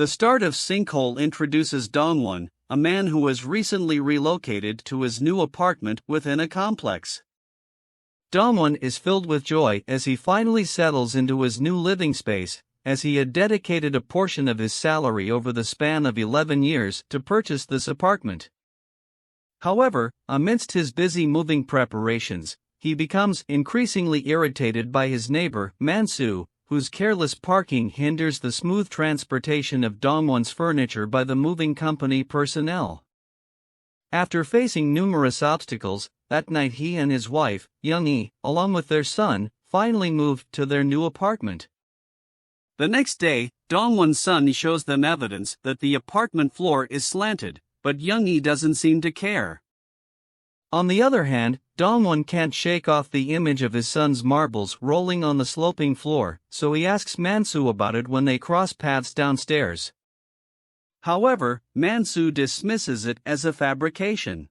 The start of Sinkhole introduces Dongwon, a man who has recently relocated to his new apartment within a complex. Dongwon is filled with joy as he finally settles into his new living space, as he had dedicated a portion of his salary over the span of 11 years to purchase this apartment. However, amidst his busy moving preparations, he becomes increasingly irritated by his neighbor, Mansu, whose careless parking hinders the smooth transportation of Dongwon's furniture by the moving company personnel. After facing numerous obstacles, that night he and his wife, Young-hee, along with their son, finally moved to their new apartment. The next day, Dongwon's son shows them evidence that the apartment floor is slanted, but Young-hee doesn't seem to care. On the other hand, Dongwon can't shake off the image of his son's marbles rolling on the sloping floor, so he asks Mansu about it when they cross paths downstairs. However, Mansu dismisses it as a fabrication.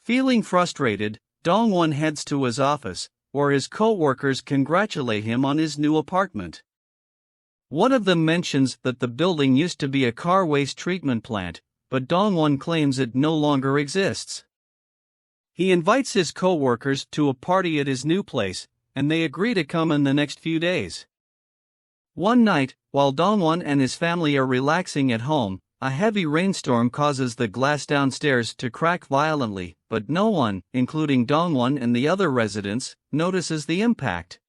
Feeling frustrated, Dongwon heads to his office, where his co-workers congratulate him on his new apartment. One of them mentions that the building used to be a car waste treatment plant, but Dongwon claims it no longer exists. He invites his co-workers to a party at his new place, and they agree to come in the next few days. One night, while Dongwon and his family are relaxing at home, a heavy rainstorm causes the glass downstairs to crack violently, but no one, including Dongwon and the other residents, notices the impact.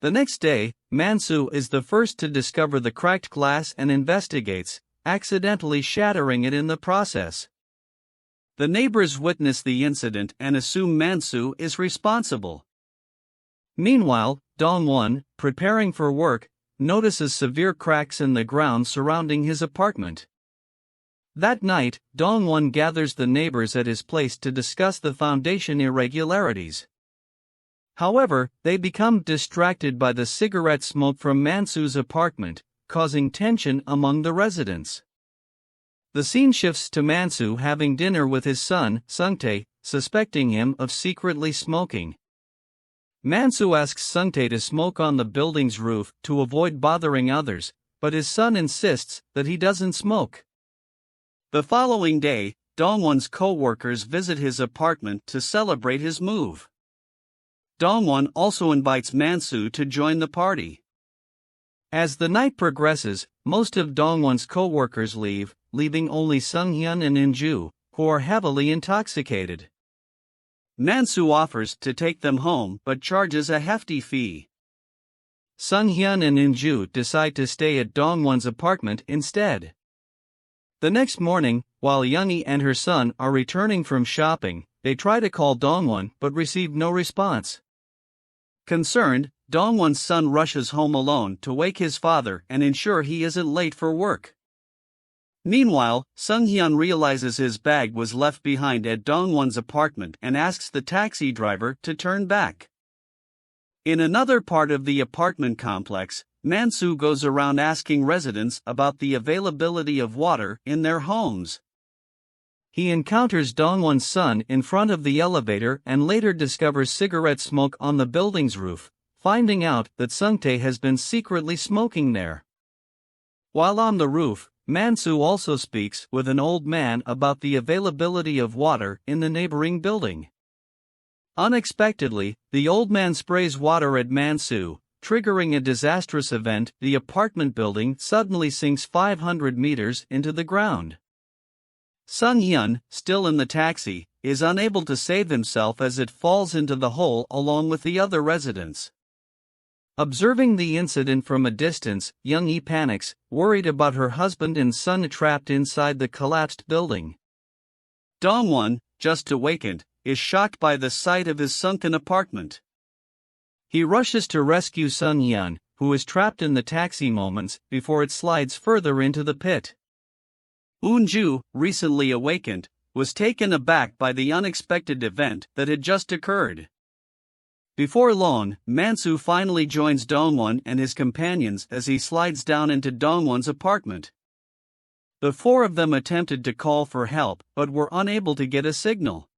The next day, Mansu is the first to discover the cracked glass and investigates, accidentally shattering it in the process. The neighbors witness the incident and assume Mansu is responsible. Meanwhile, Dongwon, preparing for work, notices severe cracks in the ground surrounding his apartment. That night, Dongwon gathers the neighbors at his place to discuss the foundation irregularities. However, they become distracted by the cigarette smoke from Mansu's apartment, causing tension among the residents. The scene shifts to Mansu having dinner with his son, Sungtae, suspecting him of secretly smoking. Mansu asks Sungtae to smoke on the building's roof to avoid bothering others, but his son insists that he doesn't smoke. The following day, Dongwon's co-workers visit his apartment to celebrate his move. Dongwon also invites Mansu to join the party. As the night progresses, most of Dongwon's co-workers leave, leaving only Sunghyun and Inju, who are heavily intoxicated. Mansu offers to take them home but charges a hefty fee. Sunghyun and Inju decide to stay at Dongwon's apartment instead. The next morning, while Young-hee and her son are returning from shopping, they try to call Dongwon but receive no response. Concerned, Dongwon's son rushes home alone to wake his father and ensure he isn't late for work. Meanwhile, Sunghyun realizes his bag was left behind at Dongwon's apartment and asks the taxi driver to turn back. In another part of the apartment complex, Mansu goes around asking residents about the availability of water in their homes. He encounters Dongwon's son in front of the elevator and later discovers cigarette smoke on the building's roof, finding out that Sungtae has been secretly smoking there. While on the roof, Mansu also speaks with an old man about the availability of water in the neighboring building. Unexpectedly, the old man sprays water at Mansu, triggering a disastrous event. The apartment building suddenly sinks 500 meters into the ground. Sunghyun, still in the taxi, is unable to save himself as it falls into the hole along with the other residents. Observing the incident from a distance, Young-hee panics, worried about her husband and son trapped inside the collapsed building. Dongwon, just awakened, is shocked by the sight of his sunken apartment. He rushes to rescue Sunghyun, who is trapped in the taxi moments before it slides further into the pit. Inju, recently awakened, was taken aback by the unexpected event that had just occurred. Before long, Mansu finally joins Dongwon and his companions as he slides down into Dongwon's apartment. The four of them attempted to call for help but were unable to get a signal.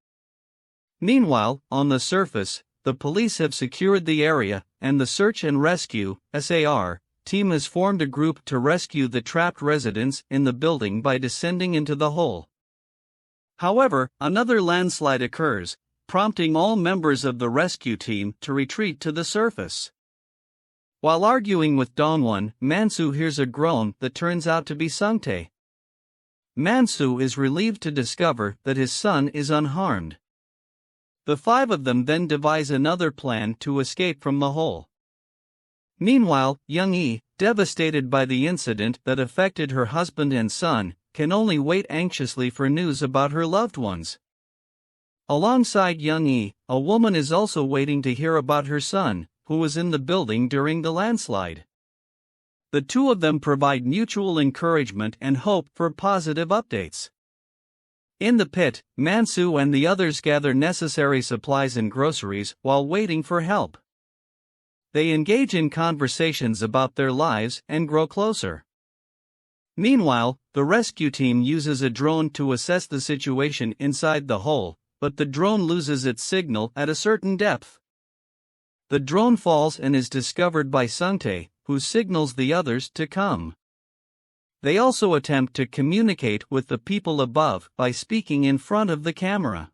Meanwhile, on the surface, the police have secured the area, and the search and rescue (SAR) team has formed a group to rescue the trapped residents in the building by descending into the hole. However, another landslide occurs, prompting all members of the rescue team to retreat to the surface. While arguing with Dongwon, Mansu hears a groan that turns out to be Sungtae. Mansu is relieved to discover that his son is unharmed. The five of them then devise another plan to escape from the hole. Meanwhile, Young-hee, devastated by the incident that affected her husband and son, can only wait anxiously for news about her loved ones. Alongside Young-hee, a woman is also waiting to hear about her son, who was in the building during the landslide. The two of them provide mutual encouragement and hope for positive updates. In the pit, Mansu and the others gather necessary supplies and groceries while waiting for help. They engage in conversations about their lives and grow closer. Meanwhile, the rescue team uses a drone to assess the situation inside the hole, but the drone loses its signal at a certain depth. The drone falls and is discovered by Sungtae, who signals the others to come. They also attempt to communicate with the people above by speaking in front of the camera.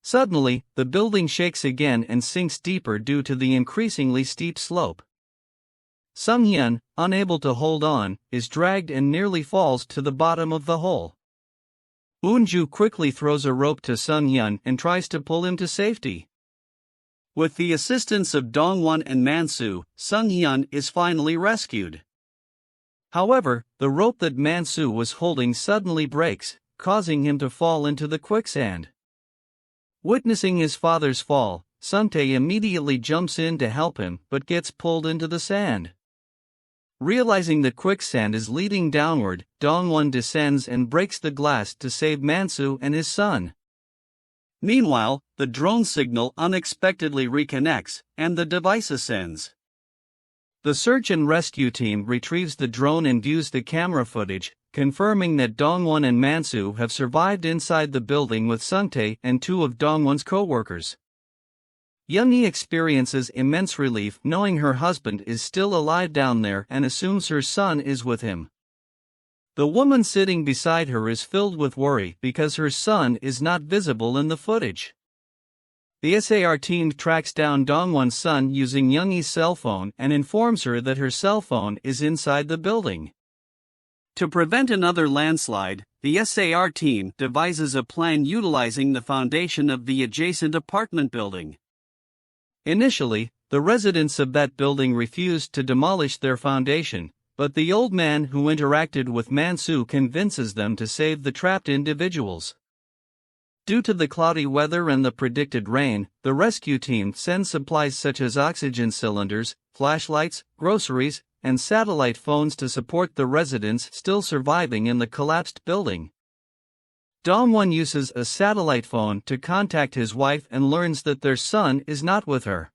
Suddenly, the building shakes again and sinks deeper due to the increasingly steep slope. Sunghyun, unable to hold on, is dragged and nearly falls to the bottom of the hole. Eunju quickly throws a rope to Sunghyun and tries to pull him to safety. With the assistance of Dongwon and Mansu, Sunghyun is finally rescued. However, the rope that Mansu was holding suddenly breaks, causing him to fall into the quicksand. Witnessing his father's fall, Sungtae immediately jumps in to help him but gets pulled into the sand. Realizing the quicksand is leading downward, Dongwon descends and breaks the glass to save Mansu and his son. Meanwhile, the drone signal unexpectedly reconnects, and the device ascends. The search and rescue team retrieves the drone and views the camera footage, confirming that Dongwon and Mansu have survived inside the building with Sungtae and two of Dongwon's co-workers. Young-hee experiences immense relief knowing her husband is still alive down there and assumes her son is with him. The woman sitting beside her is filled with worry because her son is not visible in the footage. The SAR team tracks down Dongwon's son using Young-hee's cell phone and informs her that her cell phone is inside the building. To prevent another landslide, the SAR team devises a plan utilizing the foundation of the adjacent apartment building. Initially, the residents of that building refused to demolish their foundation, but the old man who interacted with Mansu convinces them to save the trapped individuals. Due to the cloudy weather and the predicted rain, the rescue team sends supplies such as oxygen cylinders, flashlights, groceries, and satellite phones to support the residents still surviving in the collapsed building. Dongwon uses a satellite phone to contact his wife and learns that their son is not with her.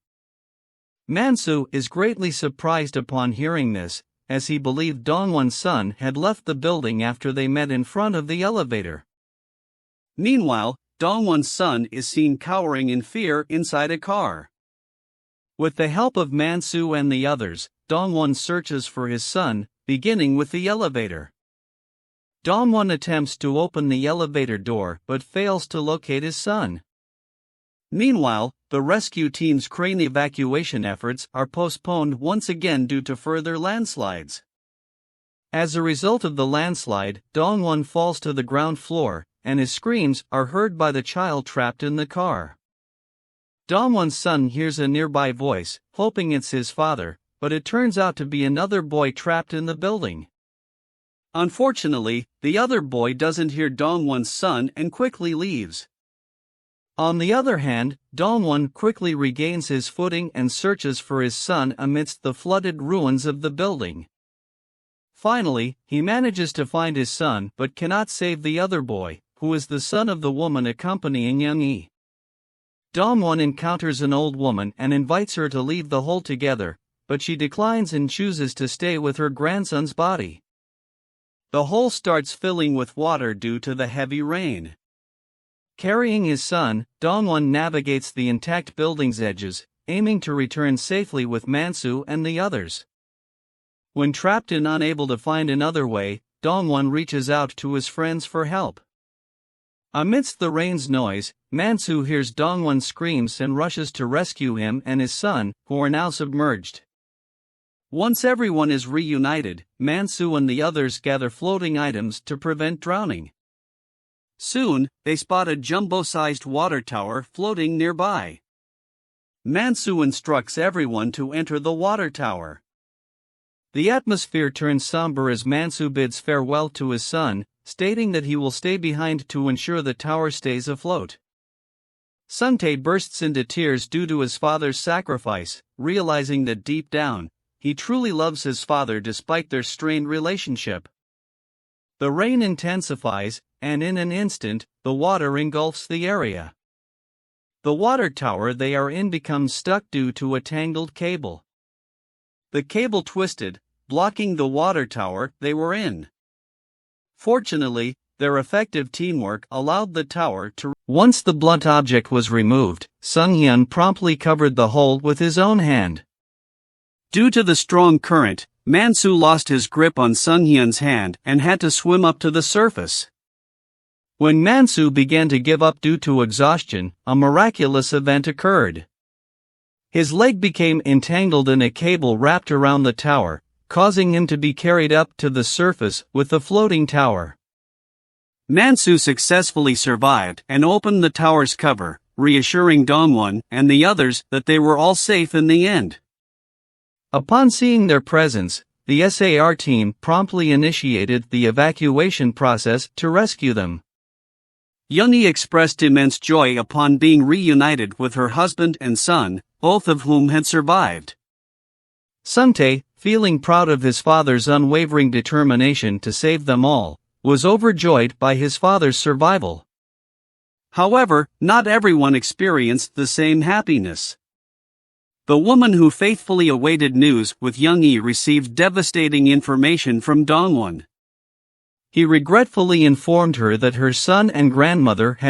Mansu is greatly surprised upon hearing this, as he believed Dongwon's son had left the building after they met in front of the elevator. Meanwhile, Dongwon's son is seen cowering in fear inside a car. With the help of Mansu and the others, Dongwon searches for his son, beginning with the elevator. Dongwon attempts to open the elevator door but fails to locate his son. Meanwhile, the rescue team's crane evacuation efforts are postponed once again due to further landslides. As a result of the landslide, Dongwon falls to the ground floor, and his screams are heard by the child trapped in the car. Dongwon's son hears a nearby voice, hoping it's his father, but it turns out to be another boy trapped in the building. Unfortunately, the other boy doesn't hear Dongwon's son and quickly leaves. On the other hand, Dongwon quickly regains his footing and searches for his son amidst the flooded ruins of the building. Finally, he manages to find his son but cannot save the other boy, who is the son of the woman accompanying Young-hee. Dongwon encounters an old woman and invites her to leave the hole together, but she declines and chooses to stay with her grandson's body. The hole starts filling with water due to the heavy rain. Carrying his son, Dongwon navigates the intact building's edges, aiming to return safely with Mansu and the others. When trapped and unable to find another way, Dongwon reaches out to his friends for help. Amidst the rain's noise, Mansu hears Dongwon's screams and rushes to rescue him and his son, who are now submerged. Once everyone is reunited, Mansu and the others gather floating items to prevent drowning. Soon, they spot a jumbo-sized water tower floating nearby. Mansu instructs everyone to enter the water tower. The atmosphere turns somber as Mansu bids farewell to his son, stating that he will stay behind to ensure the tower stays afloat. Suntae bursts into tears due to his father's sacrifice, realizing that deep down, he truly loves his father despite their strained relationship. The rain intensifies, and in an instant, the water engulfs the area. The water tower they are in becomes stuck due to a tangled cable. The cable twisted, blocking the water tower they were in. Fortunately, their effective teamwork allowed the tower to. Once the blunt object was removed, Sunghyun promptly covered the hole with his own hand. Due to the strong current, Mansu lost his grip on Sunghyun's hand and had to swim up to the surface. When Mansu began to give up due to exhaustion, a miraculous event occurred. His leg became entangled in a cable wrapped around the tower, causing him to be carried up to the surface with the floating tower. Mansu successfully survived and opened the tower's cover, reassuring Dongwon and the others that they were all safe in the end. Upon seeing their presence, the SAR team promptly initiated the evacuation process to rescue them. Youngie expressed immense joy upon being reunited with her husband and son, both of whom had survived. Suntae, feeling proud of his father's unwavering determination to save them all, was overjoyed by his father's survival. However, not everyone experienced the same happiness. The woman who faithfully awaited news with Youngie received devastating information from Dongwon. He regretfully informed her that her son and grandmother had